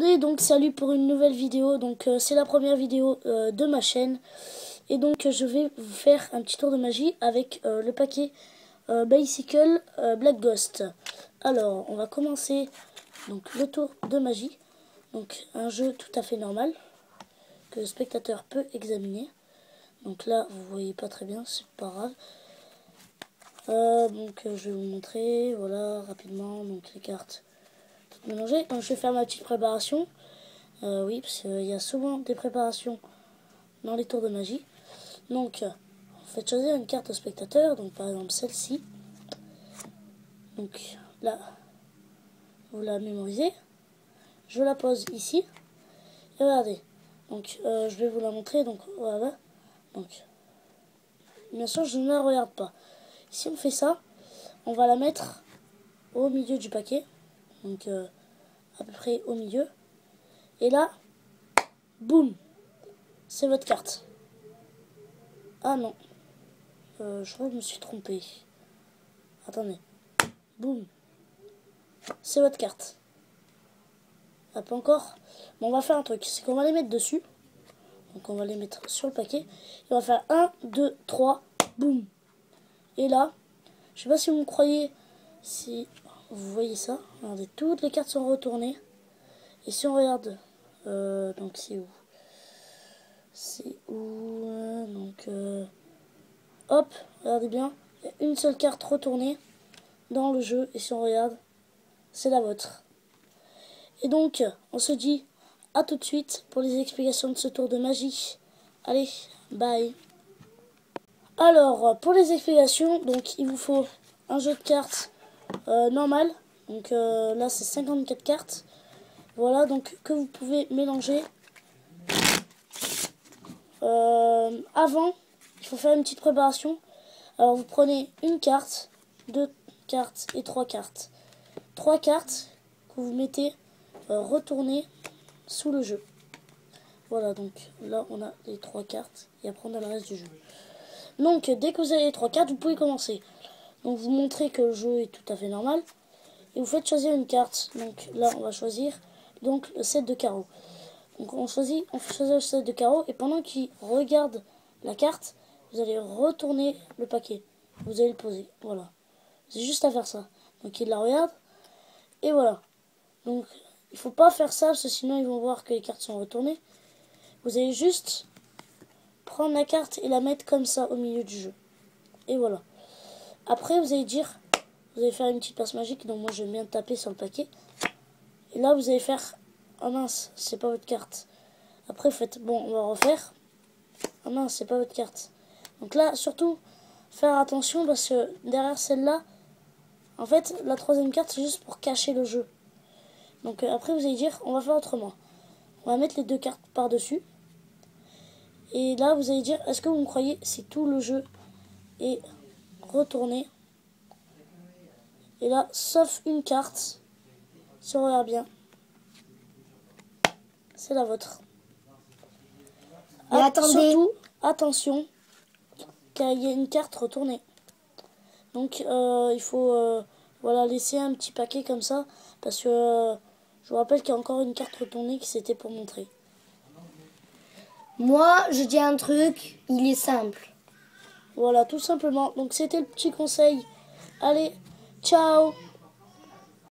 Attendez, donc salut pour une nouvelle vidéo. Donc c'est la première vidéo de ma chaîne. Et donc je vais vous faire un petit tour de magie avec le paquet Bicycle Black Ghost. Alors on va commencer donc le tour de magie. Donc un jeu tout à fait normal que le spectateur peut examiner. Donc là vous voyez pas très bien, c'est pas grave. Je vais vous montrer, voilà, rapidement, donc les cartes toutes mélangées. Donc je vais faire ma petite préparation. Oui, parce qu'il y a souvent des préparations dans les tours de magie. Donc, faites choisir une carte au spectateur, donc par exemple celle-ci. Donc là, vous la mémorisez. Je la pose ici. Et regardez, donc je vais vous la montrer, donc voilà. Donc, bien sûr, je ne la regarde pas. Si on fait ça, on va la mettre au milieu du paquet. Donc, à peu près au milieu. Et là, boum, c'est votre carte. Ah non, je crois que je me suis trompé. Attendez, boum, c'est votre carte. Ah, pas encore. Bon, on va faire un truc, c'est qu'on va les mettre dessus. Donc on va les mettre sur le paquet. Et on va faire 1, 2, 3, boum. Et là, je sais pas si vous me croyez, si vous voyez ça. Regardez, toutes les cartes sont retournées. Et si on regarde, donc c'est où? C'est où? Hop, regardez bien. Il y a une seule carte retournée dans le jeu. Et si on regarde, c'est la vôtre. Et donc, on se dit à tout de suite pour les explications de ce tour de magie. Allez, bye. Alors, pour les explications, donc il vous faut un jeu de cartes normal. Donc là, c'est 54 cartes. Voilà, donc que vous pouvez mélanger. Avant, il faut faire une petite préparation. Alors, vous prenez une carte, 2 cartes et 3 cartes. 3 cartes que vous mettez retournées sous le jeu. Voilà, donc là on a les 3 cartes et après on a le reste du jeu. Donc dès que vous avez les 3 cartes, vous pouvez commencer. Donc vous montrez que le jeu est tout à fait normal et vous faites choisir une carte. Donc là on va choisir donc le 7 de carreau. Donc on fait choisir le 7 de carreau et pendant qu'il regarde la carte, vous allez retourner le paquet. Vous allez le poser. Voilà. C'est juste à faire ça. Donc il la regarde et voilà. Donc il faut pas faire ça parce que sinon ils vont voir que les cartes sont retournées. Vous allez juste prendre la carte et la mettre comme ça au milieu du jeu. Et voilà. Après, vous allez faire une petite passe magique. Donc moi, j'aime bien taper sur le paquet. Et là, vous allez faire, ah mince, c'est pas votre carte. Après, vous faites, bon, on va refaire. Ah mince, c'est pas votre carte. Donc là, surtout, faire attention parce que derrière celle-là, en fait, la troisième carte, c'est juste pour cacher le jeu. Donc après, vous allez dire, on va faire autrement. On va mettre les 2 cartes par-dessus. Et là, vous allez dire, est-ce que vous me croyez si tout le jeu est retourné? Et là, sauf une carte, si on regarde bien, c'est la vôtre. Mais attendez. Surtout, attention, car il y a une carte retournée. Donc, il faut voilà, laisser un petit paquet comme ça, parce que je vous rappelle qu'il y a encore une carte retournée qui c'était pour montrer. Moi, je dis un truc, il est simple. Voilà, tout simplement. Donc, c'était le petit conseil. Allez, ciao!